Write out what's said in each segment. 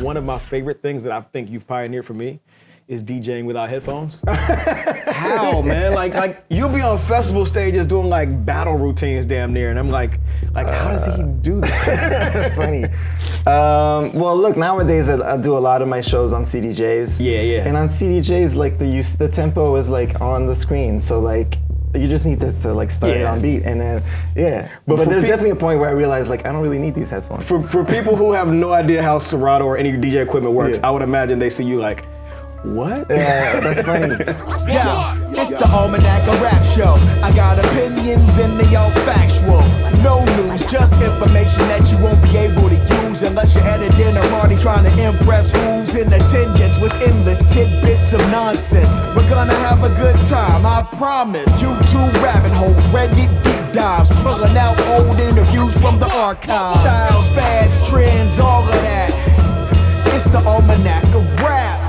One of my favorite things that I think you've pioneered for me is DJing without headphones. How, man? Like you'll be on festival stages doing like battle routines damn near, and I'm like how does he do that? That's funny. Well, look, nowadays I do a lot of my shows on CDJs. Yeah. And on CDJs, like the tempo is like on the screen, so like you just need this to like start it on beat, and then But there's definitely a point where I realized like I don't really need these headphones. For people who have no idea how Serato or any DJ equipment works, I would imagine they see you like, what? Yeah, that's funny. Yeah, it's the Almanac of Rap show. I got opinions and they all factual. No news, just information that you won't be able to use unless you're at a dinner party trying to impress who's in attendance with endless tidbits of nonsense. We're gonna have a good time, I promise. YouTube rabbit holes, Reddit deep dives, pulling out old interviews from the archives. Styles, fads, trends, all of that. It's the Almanac of Rap.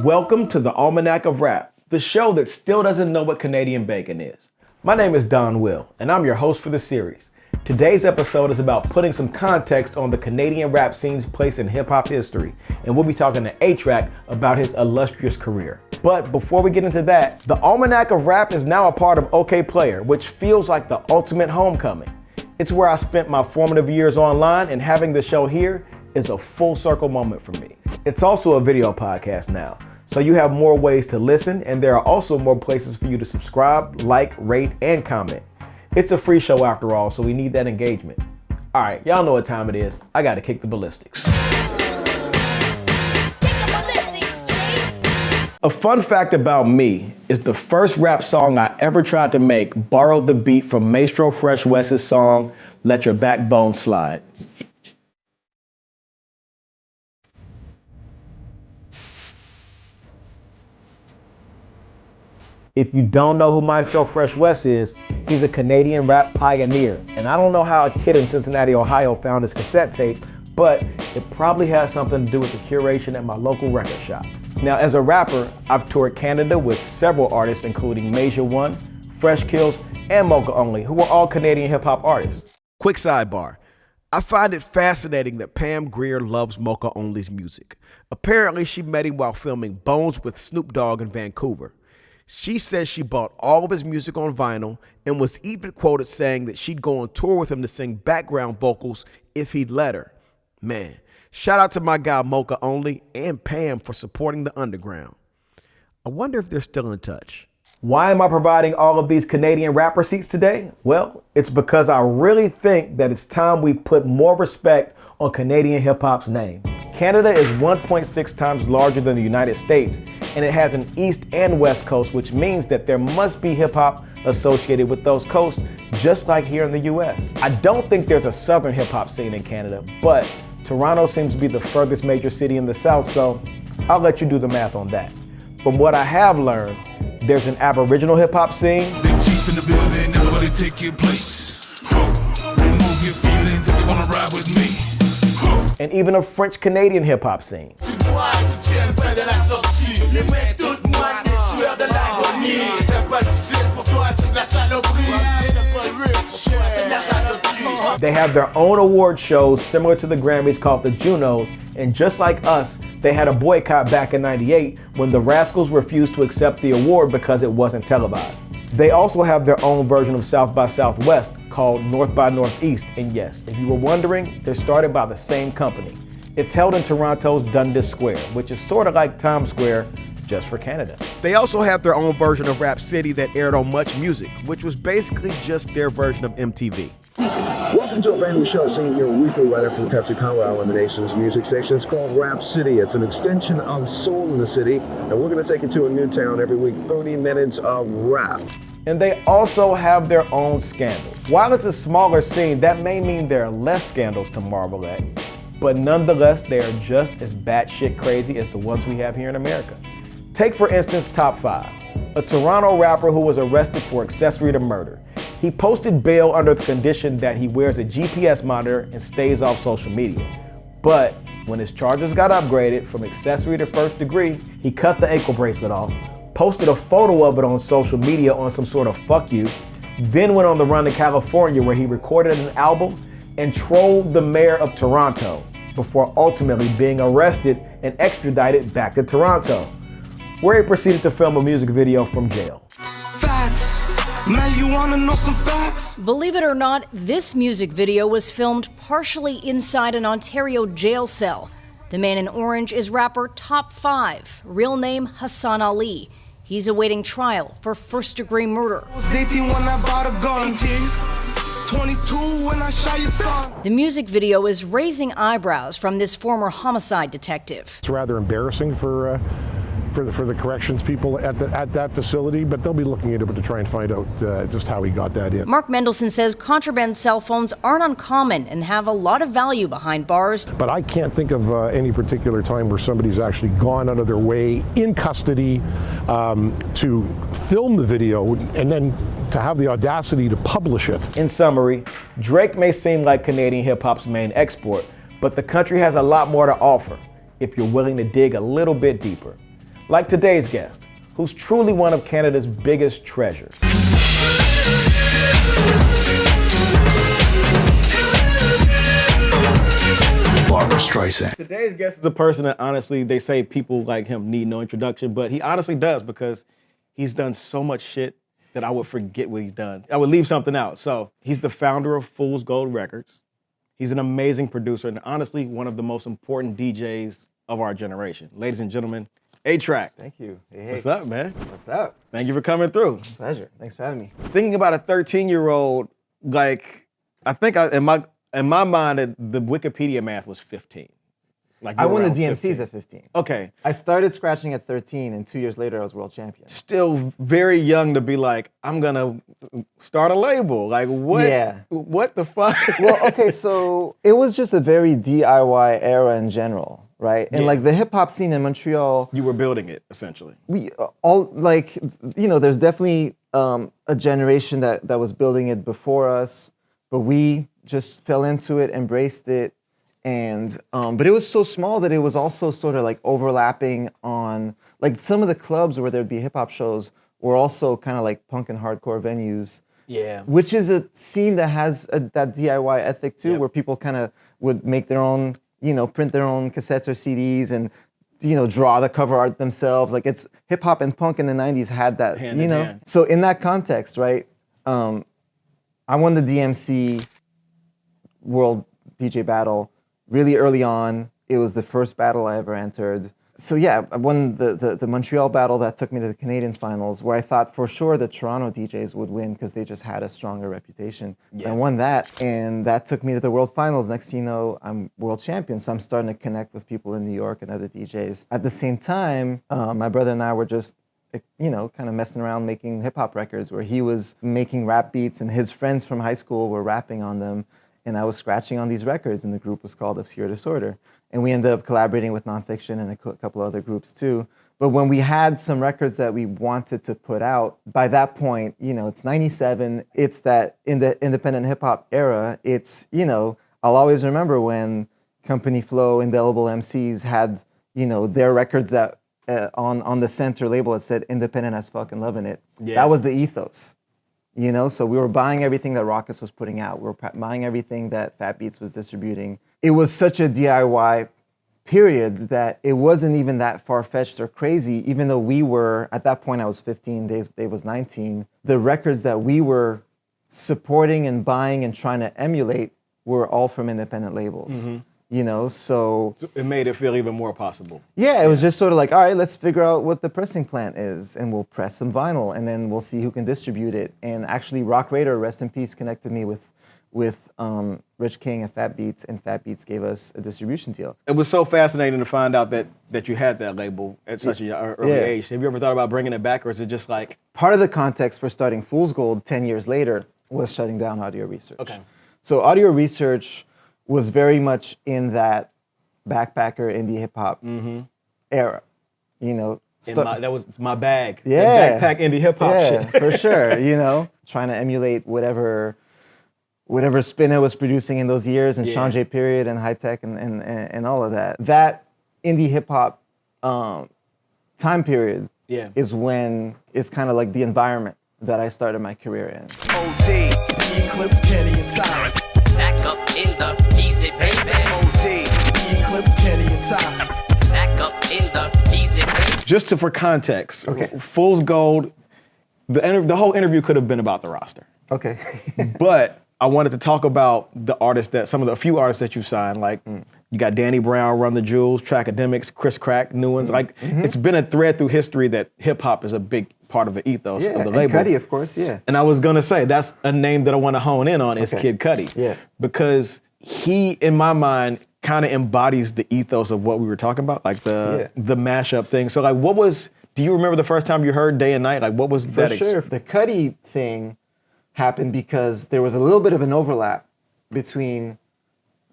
Welcome to the Almanac of Rap, the show that still doesn't know what Canadian bacon is. My name is Donwill, and I'm your host for the series. Today's episode is about putting some context on the Canadian rap scene's place in hip-hop history, and we'll be talking to A-Trak about his illustrious career. But before we get into that, the Almanac of Rap is now a part of Okayplayer, which feels like the ultimate homecoming. It's where I spent my formative years online, and having the show here is a full circle moment for me. It's also a video podcast now, so you have more ways to listen, and there are also more places for you to subscribe, like, rate, and comment. It's a free show after all, so we need that engagement. All right, y'all know what time it is. I gotta kick the Ballistics. A fun fact about me is the first rap song I ever tried to make borrowed the beat from Maestro Fresh West's song, Let Your Backbone Slide. If you don't know who Maestro Fresh West is, he's a Canadian rap pioneer. And I don't know how a kid in Cincinnati, Ohio found his cassette tape, but it probably has something to do with the curation at my local record shop. Now, as a rapper, I've toured Canada with several artists, including Major One, Fresh Kills, and Mocha Only, who are all Canadian hip hop artists. Quick sidebar. I find it fascinating that Pam Grier loves Mocha Only's music. Apparently, she met him while filming Bones with Snoop Dogg in Vancouver. She says she bought all of his music on vinyl and was even quoted saying that she'd go on tour with him to sing background vocals if he'd let her. Man, shout out to my guy Mocha Only and Pam for supporting the underground. I wonder if they're still in touch. Why am I providing all of these Canadian rap receipts today? Well, it's because I really think that it's time we put more respect on Canadian hip hop's name. Canada is 1.6 times larger than the United States, and it has an East and West Coast, which means that there must be hip hop associated with those coasts, just like here in the US. I don't think there's a Southern hip hop scene in Canada, but Toronto seems to be the furthest major city in the South, so I'll let you do the math on that. From what I have learned, there's an Aboriginal hip hop scene. Big chief in the building, nobody take your place. Remove your feelings if you wanna ride with me. And even a French-Canadian hip hop scene. They have their own award shows similar to the Grammys called the Junos, and just like us, they had a boycott back in '98 when the Rascals refused to accept the award because it wasn't televised. They also have their own version of South by Southwest called North by Northeast, and yes, if you were wondering, they're started by the same company. It's held in Toronto's Dundas Square, which is sort of like Times Square, just for Canada. They also have their own version of Rap City that aired on Much Music, which was basically just their version of MTV. Welcome to a brand new show singing your weekly letter from Koala on the nation's music station. It's called Rap City. It's an extension of Soul in the City, and we're going to take you to a new town every week, 30 minutes of rap. And they also have their own scandals. While it's a smaller scene, that may mean there are less scandals to marvel at, but nonetheless, they are just as batshit crazy as the ones we have here in America. Take, for instance, Top 5, a Toronto rapper who was arrested for accessory to murder. He posted bail under the condition that he wears a GPS monitor and stays off social media. But when his charges got upgraded from accessory to first degree, he cut the ankle bracelet off, posted a photo of it on social media on some sort of fuck you, then went on the run to California where he recorded an album and trolled the mayor of Toronto before ultimately being arrested and extradited back to Toronto, where he proceeded to film a music video from jail. Facts. Man, you wanna know some facts? Believe it or not, this music video was filmed partially inside an Ontario jail cell. The man in orange is rapper Top 5, real name Hassan Ali. He's awaiting trial for first-degree murder. I was 18 when I bought a gun. 22 when I shot your son. The music video is raising eyebrows from this former homicide detective. It's rather embarrassing for the corrections people at that facility, but they'll be looking into it to try and find out just how he got that in. Mark Mendelson says contraband cell phones aren't uncommon and have a lot of value behind bars. But I can't think of any particular time where somebody's actually gone out of their way in custody to film the video and then to have the audacity to publish it. In summary, Drake may seem like Canadian hip-hop's main export, but the country has a lot more to offer if you're willing to dig a little bit deeper. Like today's guest, who's truly one of Canada's biggest treasures. Barbara Streisand. Today's guest is a person that honestly, they say people like him need no introduction, but he honestly does because he's done so much shit that I would forget what he's done. I would leave something out. So he's the founder of Fool's Gold Records. He's an amazing producer and honestly one of the most important DJs of our generation. Ladies and gentlemen, A-Trak. Thank you. Hey. What's up, man? What's up? Thank you for coming through. Pleasure. Thanks for having me. Thinking about a 13-year-old, like, I think in my mind, the Wikipedia math was 15. Like I won the around DMCs 15. at 15. Okay. I started scratching at 13, and 2 years later, I was world champion. Still very young to be like, I'm gonna start a label. Like, what? Yeah. What the fuck? Well, okay, so it was just a very DIY era in general, right? And Yeah. like the hip hop scene in Montreal, You were building it, essentially. we all like, you know, there's definitely a generation that was building it before us, but we just fell into it, embraced it, and but it was so small that it was also sort of like overlapping on like some of the clubs where there'd be hip hop shows were also kind of like punk and hardcore venues. Yeah. Which is a scene that has that DIY ethic too, Yep. where people kind of would make their own, you know, print their own cassettes or CDs and, you know, draw the cover art themselves. Like it's hip hop and punk in the 90s had that, Hand you in know. hand. So in that context, right, I won the DMC World DJ Battle really early on. It was the first battle I ever entered. So yeah, I won the Montreal battle that took me to the Canadian finals, where I thought for sure the Toronto DJs would win because they just had a stronger reputation. Yeah. I won that, and that took me to the world finals. Next thing you know, I'm world champion. So I'm starting to connect with people in New York and other DJs. At the same time, my brother and I were just, you know, kind of messing around making hip hop records, where he was making rap beats and his friends from high school were rapping on them. And I was scratching on these records, and the group was called Obscure Disorder. And we ended up collaborating with Nonfiction and a couple other groups too. But when we had some records that we wanted to put out, by that point, you know, it's 97, it's that in the independent hip hop era, it's, you know, I'll always remember when Company Flow, Indelible MCs had, you know, their records that on the center label it said independent as fuck and loving it. Yeah. That was the ethos. You know, so we were buying everything that Rawkus was putting out. We were buying everything that Fat Beats was distributing. It was such a DIY period that it wasn't even that far-fetched or crazy, even though we were, at that point I was 15, Dave was 19. The records that we were supporting and buying and trying to emulate were all from independent labels. Mm-hmm. You know, so It made it feel even more possible. yeah, it was just sort of like, all right, let's figure out what the pressing plant is, and we'll press some vinyl, and then we'll see who can distribute it. And actually, Rock Raider, rest in peace, connected me with Rich King at Fat Beats, and Fat Beats gave us a distribution deal. It was so fascinating to find out that you had that label at such a early Yeah. age. Have you ever thought about bringing it back, or is it just like... Part of the context for starting Fool's Gold 10 years later was shutting down Audio Research. Okay. So Audio Research was very much in that backpacker indie hip hop era, you know. that was my bag. Yeah. That backpack indie hip hop Yeah, shit. for sure. You know, trying to emulate whatever Spinna was producing in those years, and Yeah. Sean J. Period and High Tech and all of that. That indie hip hop time period Yeah. is when it's kind of like the environment that I started my career in. OD, Eclipse, Kenny, and Ty. Back up in the easy, baby. OD, Eclipse, Kenny, and Ty. Back up in the easy, baby. Just for context, Okay. Fool's Gold, the whole interview could have been about the roster. Okay. But I wanted to talk about the artists a few artists that you signed, like you got Danny Brown, Run the Jewels, Trackademics, Chris Crack, new ones. Like it's been a thread through history that hip hop is a big part of the ethos of the label. And Cudi, of course, yeah. And I was gonna say that's a name that I want to hone in on is Kid Cudi. Yeah. Because he, in my mind, kind of embodies the ethos of what we were talking about, like the mashup thing. So like, do you remember the first time you heard Day and Night? Like, what was that? For sure. The Cudi thing happened because there was a little bit of an overlap between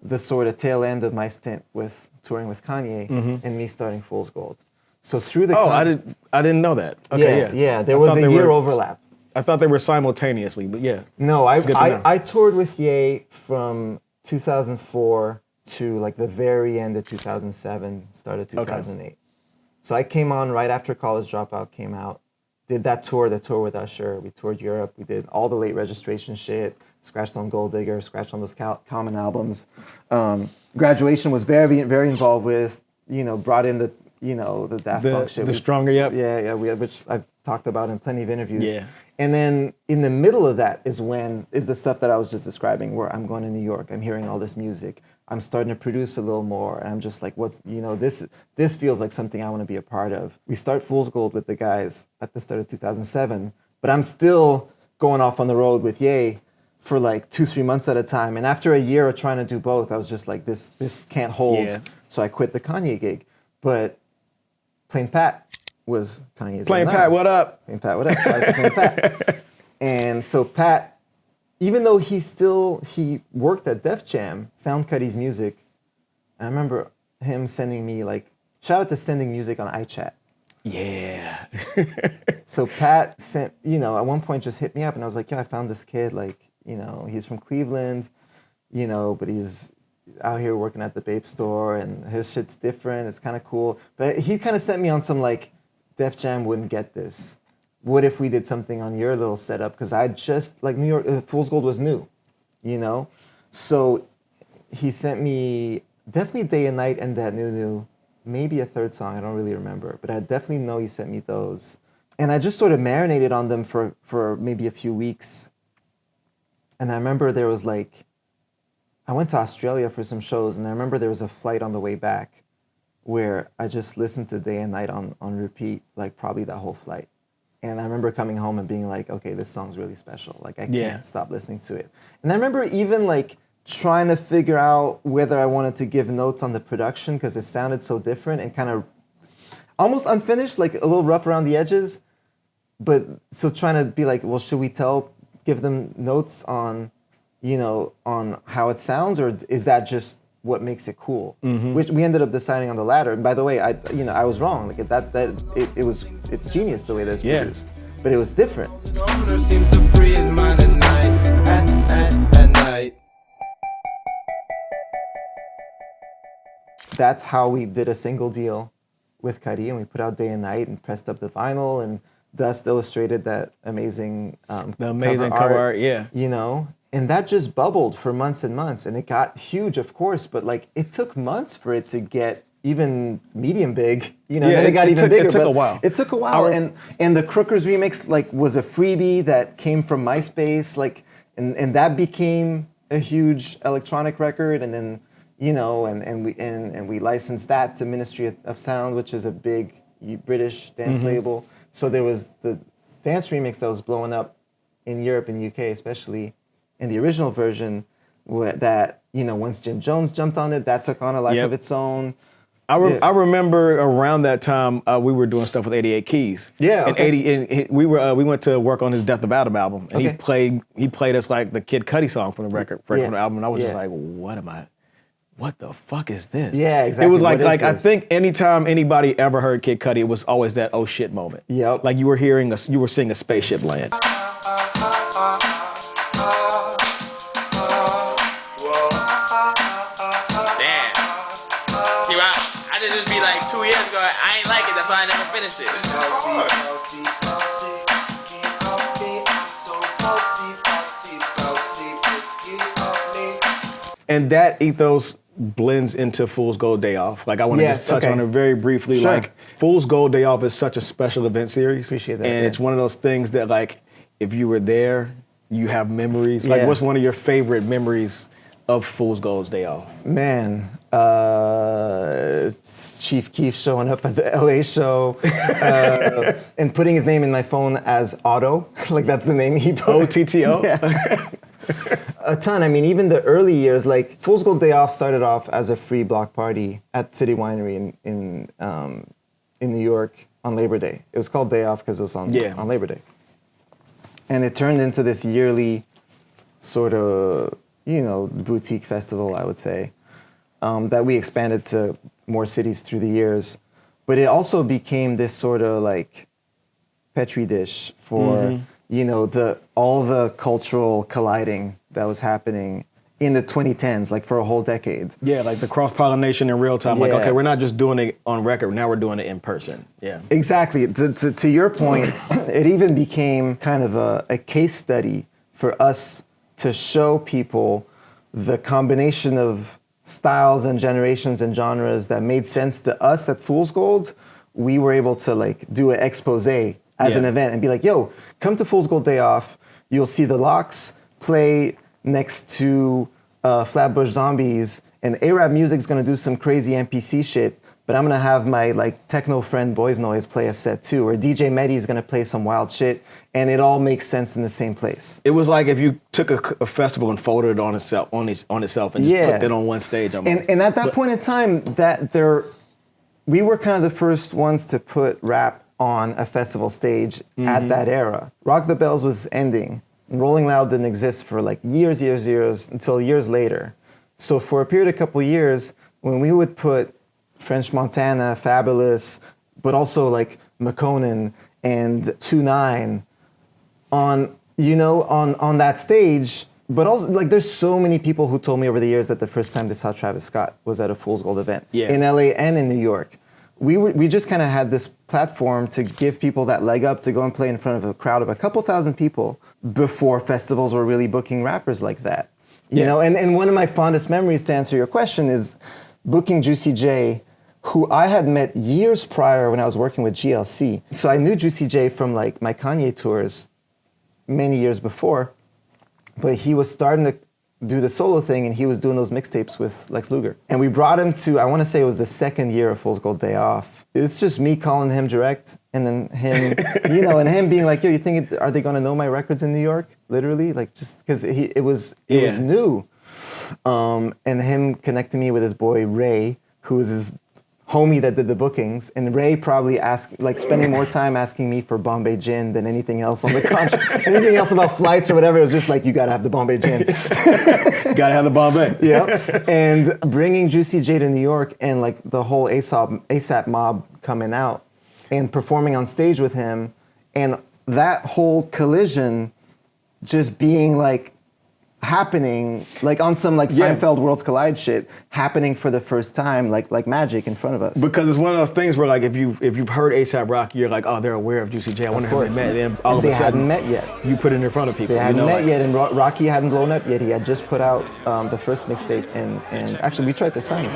the sort of tail end of my stint with touring with Kanye and me starting Fool's Gold. So through the I didn't know that. Okay, yeah. There was a year overlap. I thought they were simultaneously, but yeah. No, Good to know. I toured with Ye from 2004 to like the very end of 2007, start of 2008. Okay. So I came on right after College Dropout came out. Did that tour, the tour with Usher. We toured Europe. We did all the late registration shit. Scratched on Gold Digger. Scratched on those Common albums. Graduation was very, very involved with. Brought in the Daft Punk shit. The Stronger, yep. Yeah. Which I've talked about in plenty of interviews. Yeah. And then in the middle of that is the stuff that I was just describing, where I'm going to New York. I'm hearing all this music. I'm starting to produce a little more, and I'm just like, this feels like something I want to be a part of. We start Fool's Gold with the guys at the start of 2007, but I'm still going off on the road with Ye for like 2-3 months at a time. And after a year of trying to do both, I was just like, this can't hold. Yeah. So I quit the Kanye gig. But Plain Pat was Kanye's Plain Pat, what up? Plain Pat, what up? Shout out to Plain Pat. And so Pat, even though he worked at Def Jam, found Cudi's music. And I remember him sending me shout out to sending music on iChat. Yeah. So Pat sent, at one point just hit me up and I was like, I found this kid, he's from Cleveland, but he's out here working at the Bape store and his shit's different. It's kind of cool. But he kind of sent me on some Def Jam wouldn't get this. What if we did something on your little setup? Because I just, New York, Fool's Gold was new, So he sent me definitely Day and Night and That New, maybe a third song, I don't really remember. But I definitely know he sent me those. And I just sort of marinated on them for maybe a few weeks. And I remember there was I went to Australia for some shows, and I remember there was a flight on the way back where I just listened to Day and Night on repeat, probably that whole flight. And I remember coming home and being like, okay, this song's really special. I can't stop listening to it. And I remember even trying to figure out whether I wanted to give notes on the production because it sounded so different and kind of almost unfinished, a little rough around the edges. But so trying to be well, should we give them notes on, on how it sounds, or is that just what makes it cool? Mm-hmm. Which we ended up deciding on the latter. And by the way, I was wrong. It's genius the way that it's produced, but it was different. Seems to free his mind at night, at night. That's how we did a single deal with Cudi, and we put out Day and Night and pressed up the vinyl, and Dust illustrated that amazing cover art, yeah. And that just bubbled for months and months, and it got huge, of course, but it took months for it to get even medium big, then it got even bigger. It took a while. It took a while, and the Crookers remix was a freebie that came from MySpace, and that became a huge electronic record, and then and we licensed that to Ministry of Sound, which is a big British dance label. So there was the dance remix that was blowing up in Europe and UK especially. And the original version that, once Jim Jones jumped on it, that took on a life of its own. I remember around that time we were doing stuff with 88 Keys. Yeah. Okay. And we went to work on his Death of Adam album, and he played us the Kid Cudi song from the record from the album, and I was just like, what the fuck is this? Yeah, exactly. It was I think anytime anybody ever heard Kid Cudi, it was always that oh shit moment. Yep. You were seeing a spaceship land. I did this be 2 years ago. I ain't like it, that's why I never finished it. And that ethos blends into Fool's Gold Day Off. Like I want to just touch on it very briefly. Sure. Like Fool's Gold Day Off is such a special event series. Appreciate that. And it's one of those things that like, if you were there, you have memories. Like what's one of your favorite memories of Fool's Gold Day Off? Man, Chief Keef showing up at the LA show and putting his name in my phone as Otto. Like that's the name he put. OTTO? Yeah. A ton. I mean, even the early years, like Fool's Gold Day Off started off as a free block party at City Winery in New York on Labor Day. It was called Day Off because it was on Labor Day. And it turned into this yearly sort of, boutique festival, I would say, that we expanded to more cities through the years. But it also became this sort of like petri dish for, all the cultural colliding that was happening in the 2010s, like for a whole decade. Yeah, like the cross-pollination in real time. Yeah. Like, okay, we're not just doing it on record, now we're doing it in person. Yeah. Exactly. To your point, it even became kind of a case study for us to show people the combination of styles and generations and genres that made sense to us at Fool's Gold. We were able to like do an expose as an event and be like, yo, come to Fool's Gold Day Off. You'll see the Locks play next to Flatbush Zombies, and A-Rap Music's gonna do some crazy MPC shit, but I'm gonna have my like techno friend Boys Noise play a set too, or DJ Medi's gonna play some wild shit, and it all makes sense in the same place. It was like if you took a festival and folded it on itself and just put it on one stage. And at that point in time, we were kind of the first ones to put rap on a festival stage at that era. Rock the Bells was ending. Rolling Loud didn't exist for like years until years later. So for a period of couple years, when we would put French Montana, Fabulous, but also like McConan and 2-9 on that stage, but also like there's so many people who told me over the years that the first time they saw Travis Scott was at a Fool's Gold event in LA and in New York. We just kind of had this platform to give people that leg up to go and play in front of a crowd of a couple thousand people before festivals were really booking rappers like that. You know, and one of my fondest memories, to answer your question, is booking Juicy J, who I had met years prior when I was working with GLC. So I knew Juicy J from like my Kanye tours many years before, but he was starting to do the solo thing, and he was doing those mixtapes with Lex Luger. And we brought him to, I want to say it was the second year of Fool's Gold Day Off. It's just me calling him direct, and then him, and him being like, yo, you think, are they gonna know my records in New York? Literally, like just, because it was new. And him connecting me with his boy Ray, who was his homie that did the bookings, and Ray probably spending more time asking me for Bombay Gin than anything else on the contract. Anything else about flights or whatever, it was just like, you gotta have the Bombay Gin. Gotta have the Bombay. Yeah. And bringing Juicy J to New York and like the whole ASAP mob coming out and performing on stage with him, and that whole collision just being like happening, like on some like Seinfeld Worlds Collide shit, happening for the first time, like magic in front of us. Because it's one of those things where like if you've heard A$AP Rocky, you're like, oh, they're aware of Juicy J. I wonder how they met. And then all of a sudden, hadn't met yet. You put it in front of people. They hadn't met yet, and Rocky hadn't blown up yet. He had just put out the first mixtape, and actually we tried to sign him.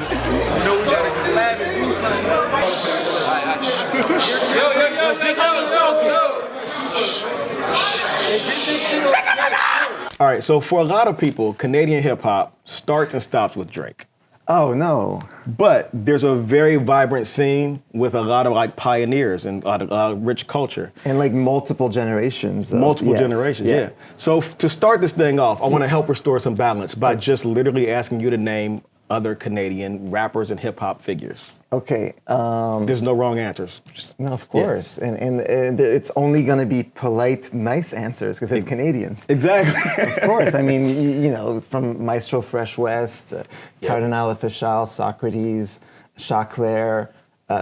All right, so for a lot of people, Canadian hip-hop starts and stops with Drake. Oh, no. But there's a very vibrant scene with a lot of like pioneers and a lot of rich culture. And like multiple generations. Generations, yeah. So to start this thing off, I want to help restore some balance by just literally asking you to name other Canadian rappers and hip-hop figures. Okay. There's no wrong answers. No, of course. Yeah. And it's only going to be polite, nice answers because it's Canadians. Exactly. Of course. I mean, from Maestro Fresh West, Cardinal Official, Socrates, Chaclair,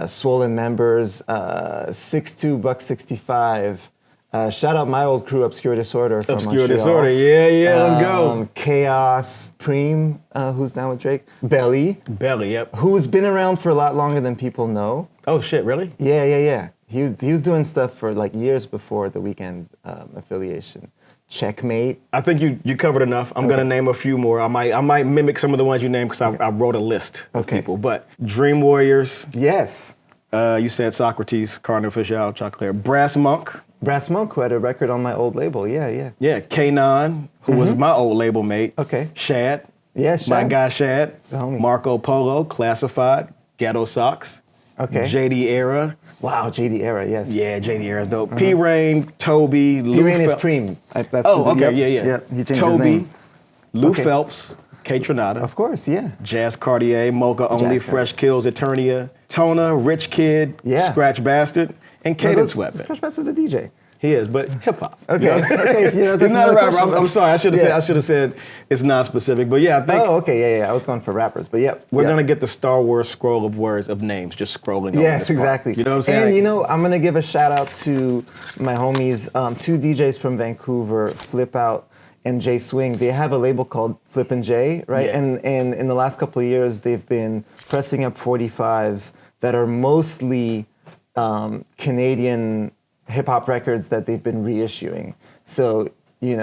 Swollen Members, 6'2", $165. Shout out my old crew, Obscure Disorder from Obscure Montreal. Disorder, yeah, let's go. Chaos, Preem, who's down with Drake. Belly, yep. Who's been around for a lot longer than people know. Oh shit, really? Yeah. He was doing stuff for like years before the Weeknd affiliation. Checkmate. I think you covered enough. I'm gonna name a few more. I might mimic some of the ones you named because I wrote a list of people. But Dream Warriors. Yes. You said Socrates, Cardinal Official, Chocolate. Brass Monk. Brass Monk, who had a record on my old label. Yeah. Yeah, K9, who was my old label mate. Okay. Shad. Yeah, Shad. My guy Shad. The homie. Marco Polo, Classified, Ghetto Socks. Okay. JD Era. Wow, JD Era, yes. Yeah, JD Era's dope. P-Rain, Toby, Lou P-Rain is Phelps. Preem. Yep. He changed his Toby, name. Lou Phelps, K Tronada. Of course, yeah. Jazz Cartier, Mocha Only, Jazz Fresh Kills, Eternia, Tona, Rich Kid, Scratch Bastard, and Cadence Weapon. Scratch Bastard's a DJ. He is, but hip hop. Okay. Okay. He's not a rapper. I'm sorry. I should have said it's non-specific. But yeah, I think. Oh, okay. Yeah. I was going for rappers, but yeah. We're gonna get the Star Wars scroll of words of names, just scrolling. Yes, exactly. You know what I'm saying? And I'm gonna give a shout out to my homies, two DJs from Vancouver, Flip Out and J Swing. They have a label called Flip and J, right? Yeah. And in the last couple of years, they've been pressing up 45s that are mostly Canadian hip hop records that they've been reissuing. So, you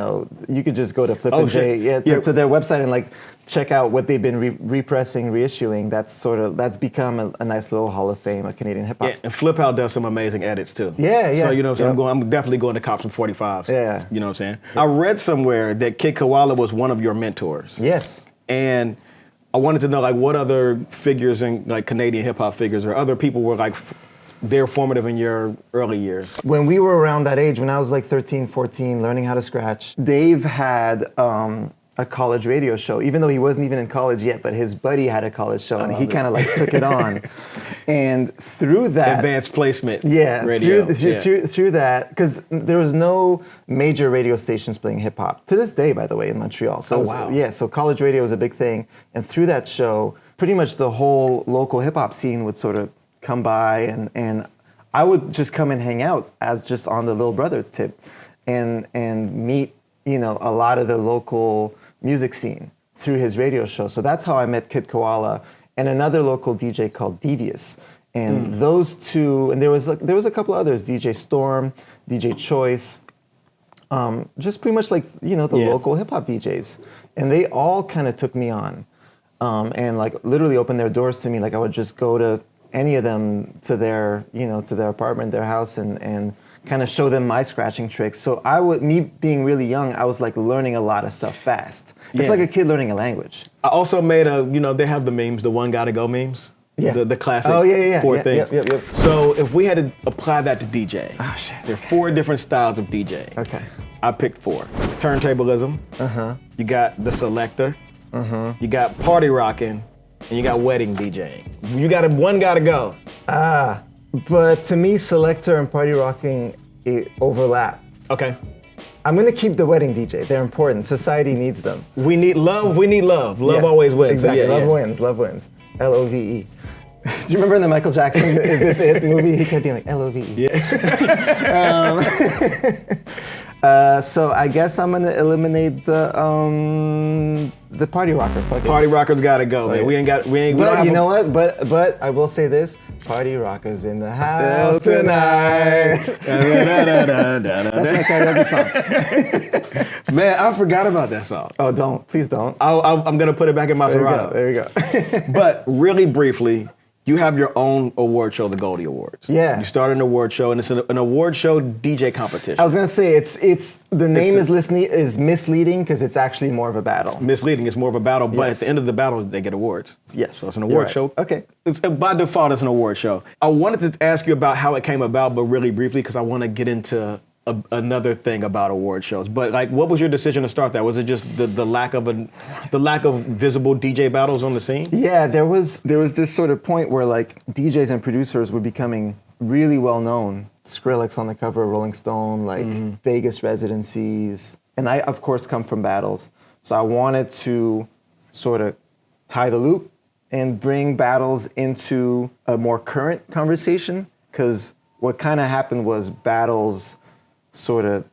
could just go to Flip and J, to their website and like check out what they've been repressing, reissuing. That's become a nice little hall of fame of Canadian hip hop. Yeah, and Flip Out does some amazing edits too. Yeah. So you know what I'm saying? I'm definitely going to cop some 45s. Yeah. You know what I'm saying? I read somewhere that Kid Koala was one of your mentors. Yes. And I wanted to know like what other figures in like Canadian hip hop figures or other people were like they're formative in your early years. When we were around that age, when I was like 13, 14, learning how to scratch, Dave had a college radio show, even though he wasn't even in college yet, but his buddy had a college show and he kind of like took it on. And through that— Advanced placement radio. radio. Through that, because there was no major radio stations playing hip hop, to this day, by the way, in Montreal. So so college radio was a big thing. And through that show, pretty much the whole local hip hop scene would sort of come by and I would just come and hang out as just on the little brother tip and meet, a lot of the local music scene through his radio show. So that's how I met Kid Koala and another local DJ called Devious. And those two, and there was a couple others, DJ Storm, DJ Choice, just pretty much like, the local hip hop DJs. And they all kind of took me on and like literally opened their doors to me. Like I would just go to any of them to their, to their apartment, their house, and kind of show them my scratching tricks. So me being really young, I was like learning a lot of stuff fast. It's like a kid learning a language. I also made they have the memes, the one gotta go memes. Yeah. The classic four things. Yep. So if we had to apply that to DJ, there are 4 different styles of DJ. Okay. I picked 4. Turntablism. You got the selector. You got party rocking. And you got wedding DJing. One gotta go. But to me, selector and party rocking overlap. Okay. I'm gonna keep the wedding DJ. They're important. Society needs them. We need love. Love always wins. Exactly. Love wins. L-O-V-E. Do you remember in the Michael Jackson Is This It movie? He kept being like, L-O-V-E. Yeah. So I guess I'm gonna eliminate the party rocker. Party rockers gotta go, man. We ain't. But you know what? But I will say this: party rockers in the house tonight. That's my karaoke song. Man, I forgot about that song. Oh, please don't. I'm gonna put it back in my Serato. There we go. But really briefly, you have your own award show, the Goldie Awards. Yeah. You started an award show, and it's an award show DJ competition. I was gonna say the name is misleading because it's actually more of a battle. It's misleading. It's more of a battle, but at the end of the battle, they get awards. Yes. So it's an award show. Okay. By default, it's an award show. I wanted to ask you about how it came about, but really briefly, because I want to get into another thing about award shows. But like, what was your decision to start that? Was it just the lack of visible DJ battles on the scene? Yeah, there was this sort of point where like DJs and producers were becoming really well known. Skrillex on the cover of Rolling Stone, like Vegas residencies, and I of course come from battles, so I wanted to sort of tie the loop and bring battles into a more current conversation, because what kind of happened was battles sort of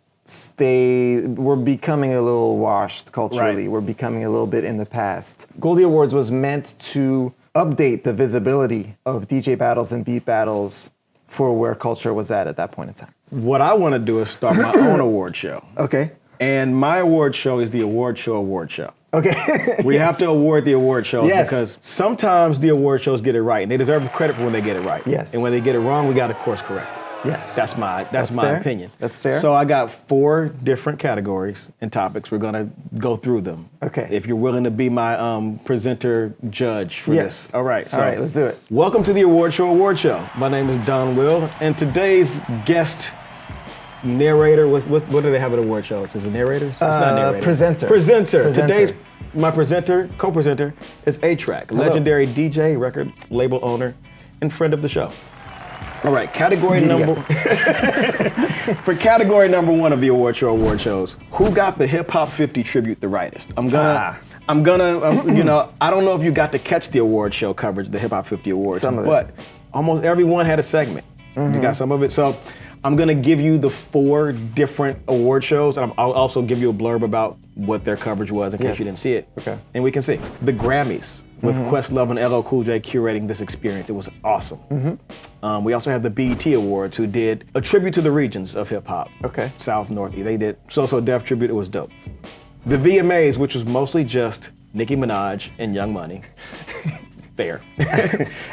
we're becoming a little washed culturally. Right. We're becoming a little bit in the past. Goldie Awards was meant to update the visibility of DJ battles and beat battles for where culture was at that point in time. What I want to do is start my own award show. Okay. And my award show is the award show. Okay. We have to award the award shows Yes. because sometimes the award shows get it right, and they deserve credit for when they get it right. Yes. And when they get it wrong, we got to course correct. Yes. That's my fair. opinion. That's fair. So I got 4 different categories and topics. We're gonna go through them. Okay. If you're willing to be my presenter judge for Yes. this. All right. All right, let's do it. Welcome to the award show. My name is Donwill, and today's guest narrator. What do they have at award shows? Is it narrators? It's not narrator. Presenter. Presenter. Presenter. Today's my co-presenter is A-Trak, legendary DJ, record label owner, and friend of the show. All right, for category number 1 of the award shows, who got the Hip Hop 50 tribute the rightest? I'm gonna, you know, I don't know if you got to catch the award show coverage, the Hip Hop 50 Awards, but almost everyone had a segment. You got some of it, so I'm gonna give you the 4 different award shows, and I'll also give you a blurb about what their coverage was in case you didn't see it. Okay. And we can see the Grammys with Questlove and LL Cool J curating this experience. It was awesome. We also had the BET Awards, who did a tribute to the regions of hip hop. Okay. South, North. They did So Def tribute. It was dope. The VMAs, which was mostly just Nicki Minaj and Young Money. Fair.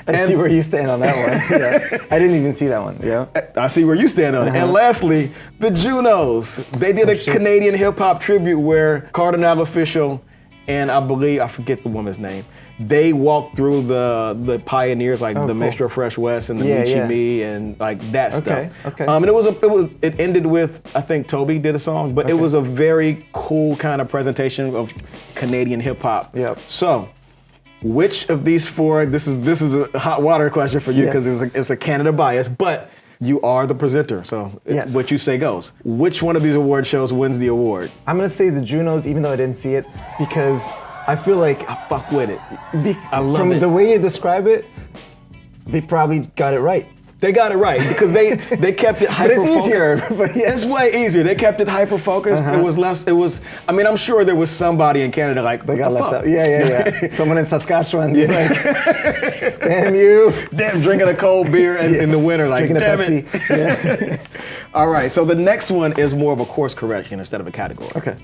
I see where you stand on that one. Yeah. I didn't even see that one. Yeah. I see where you stand on it. And lastly, the Junos. They did a Canadian hip hop tribute where Cardinal Official and I forget the woman's name, they walked through the pioneers like the Mixture of Fresh West and the Michi Me and like that stuff. Okay. And it ended with, I think Toby did a song, but it was a very cool kind of presentation of Canadian hip hop. Yep. So, which of these 4? This is a hot water question for you because it's a Canada bias, but you are the presenter, so what you say goes. Which one of these award shows wins the award? I'm gonna say the Junos, even though I didn't see it, because I feel like I fuck with it. I love from the way you describe it, they probably got it right. They got it right because they kept it hyper focused. But it's easier. But yeah. It's way easier. They kept it hyper focused. It was less. I mean, I'm sure there was somebody in Canada like they got what the left fuck? out. Yeah. Someone in Saskatchewan, like, damn you. Damn, drinking a cold beer in the winter, like drinking damn a Pepsi. it. All right. So the next one is more of a course correction instead of a category. Okay.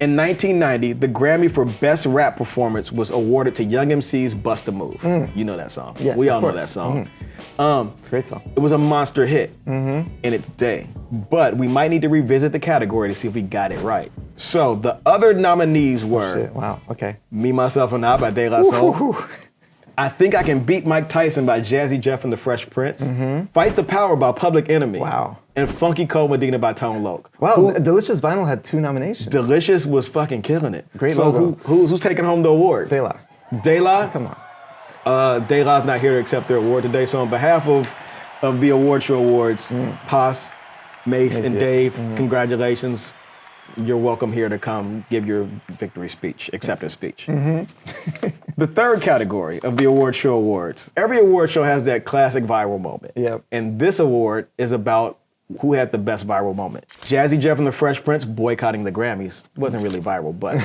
In 1990, the Grammy for Best Rap Performance was awarded to Young MC's Bust a Move. You know that song. Yes, we all know course. that song. Great song. It was a monster hit in its day, but we might need to revisit the category to see if we got it right. So the other nominees were Wow, okay. Me, Myself, and I by De La Soul. I Think I Can Beat Mike Tyson by Jazzy Jeff and the Fresh Prince. Fight the Power by Public Enemy. Wow. And Funky Cold Medina by Tone Loc. Wow, Delicious Vinyl had 2 nominations. Delicious was fucking killing it. Great so logo. Who's taking home the award? De La. De La? Come on. De La's not here to accept their award today, so on behalf of the award show awards, Paz, Mace, and Dave, congratulations. You're welcome here to come give your victory speech, acceptance speech. The third category of the award show awards. Every award show has that classic viral moment. Yep. And this award is about who had the best viral moment. Jazzy Jeff and the Fresh Prince boycotting the Grammys. Wasn't really viral, but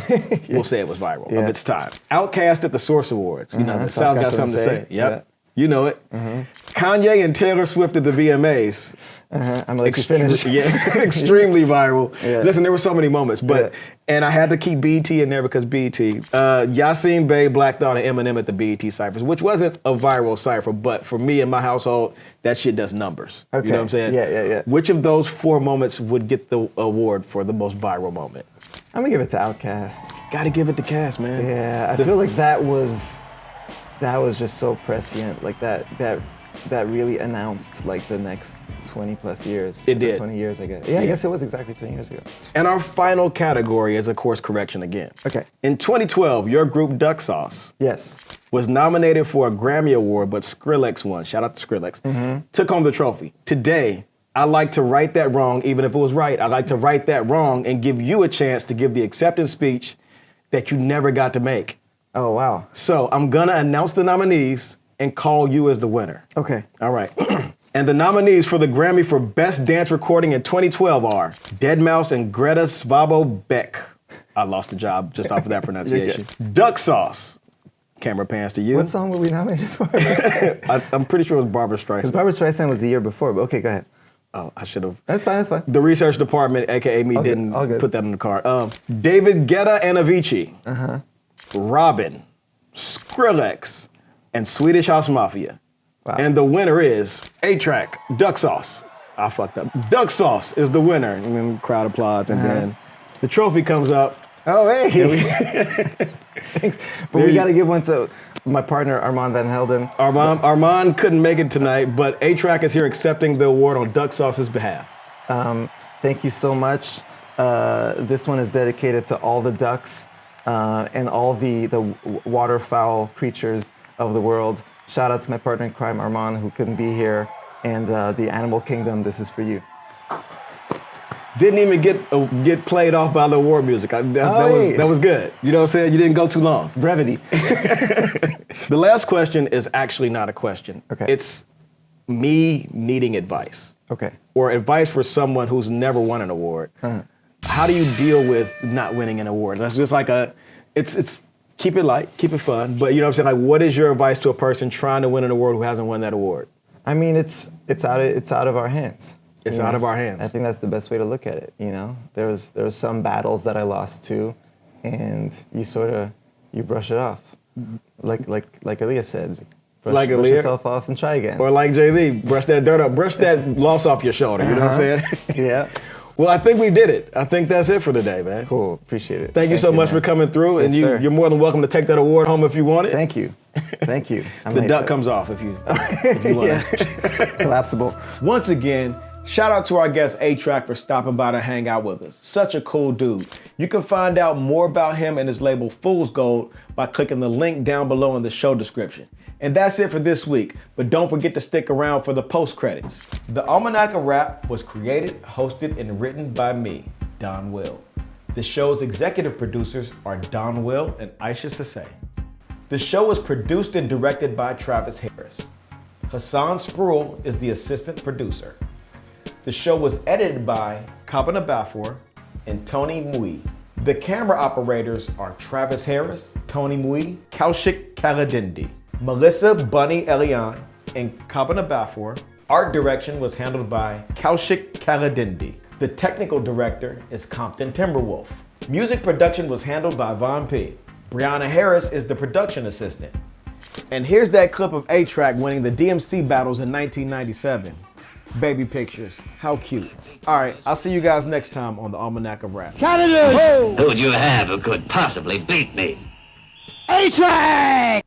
we'll say it was viral of its time. Outkast at the Source Awards. You know, the South got something to say. Yep. You know it. Kanye and Taylor Swift at the VMAs. I'm gonna let you finish. Extremely viral. Yeah. Listen, there were so many moments, but and I had to keep BET in there because BET. Yasin Bey, Black Thought, and Eminem at the BET ciphers, which wasn't a viral cipher, but for me and my household, that shit does numbers. Okay. You know what I'm saying? Yeah. Which of those 4 moments would get the award for the most viral moment? I'm gonna give it to Outkast. Gotta give it to Cass, man. Yeah, I feel like that was just so prescient. Like that really announced like the next 20 plus years. It did. 20 years, I guess. Yeah, I guess it was exactly 20 years ago. And our final category is a course correction again. Okay. In 2012, your group Duck Sauce Yes. was nominated for a Grammy Award, but Skrillex won. Shout out to Skrillex. Took home the trophy. Today, I like to right that wrong, even if it was right. I like to right that wrong and give you a chance to give the acceptance speech that you never got to make. Oh, wow. So I'm gonna announce the nominees and call you as the winner. Okay. All right. And the nominees for the Grammy for Best Dance Recording in 2012 are Deadmau5 and Greta Svabo Beck. I lost the job just off of that pronunciation. Duck Sauce. Camera pans to you. What song were we nominated for? I'm pretty sure it was Barbra Streisand. Because Barbra Streisand was the year before, but okay, go ahead. Oh, I should have. That's fine. That's fine. The research department, aka me, All good, didn't all good. put that in the card. David Guetta and Avicii, Robin, Skrillex, and Swedish House Mafia. Wow. And the winner is A-Trak, Duck Sauce. I fucked up. Duck Sauce is the winner. And then crowd applauds, and then the trophy comes up. Oh, hey. Thanks. But we got to give one to my partner, Armand Van Helden. Armand couldn't make it tonight, but A-Trak is here accepting the award on Duck Sauce's behalf. Thank you so much. This one is dedicated to all the ducks and all the waterfowl creatures of the world. Shout out to my partner in crime, Armand, who couldn't be here. And the animal kingdom, this is for you. Didn't even get played off by the award music. That was good. You know what I'm saying? You didn't go too long. Brevity. The last question is actually not a question. Okay. It's me needing advice. Okay. Or advice for someone who's never won an award. How do you deal with not winning an award? That's just like it's keep it light, keep it fun. But you know what I'm saying? Like, what is your advice to a person trying to win an award who hasn't won that award? I mean, it's out of our hands. It's out of our hands. I think that's the best way to look at it. You know, there was some battles that I lost to, and you brush it off, like Aaliyah said. Brush yourself off and try again. Or like Jay-Z, brush that dirt up, brush that loss off your shoulder. You know what I'm saying? Yeah. Well, I think we did it. I think that's it for today, man. Cool. Appreciate it. Thank you so much man. for coming through, and Yes, sir. you're more than welcome to take that award home if you want it. Thank you. Thank you. The duck comes off if you want it. Collapsible. Once again, shout out to our guest A-Trak for stopping by to hang out with us. Such a cool dude. You can find out more about him and his label Fool's Gold by clicking the link down below in the show description. And that's it for this week, but don't forget to stick around for the post-credits. The Almanac of Rap was created, hosted, and written by me, Donwill. The show's executive producers are Donwill and Isha Sesay. The show is produced and directed by Travis Harris. Hassan Spruill is the assistant producer. The show was edited by Kobina Baffour and Tony Mui. The camera operators are Travis Harris, Tony Mui, Kaushik Kalidindi, Melissa Bunny Elian, and Kobina Baffour. Art direction was handled by Kaushik Kalidindi. The technical director is Compton Timberwolf. Music production was handled by Von P. Brianna Harris is the production assistant. And here's that clip of A-Trak winning the DMC battles in 1997. Baby pictures, how cute. All right, I'll see you guys next time on the Almanac of Rap. Who would you have who could possibly beat me? A-Trak!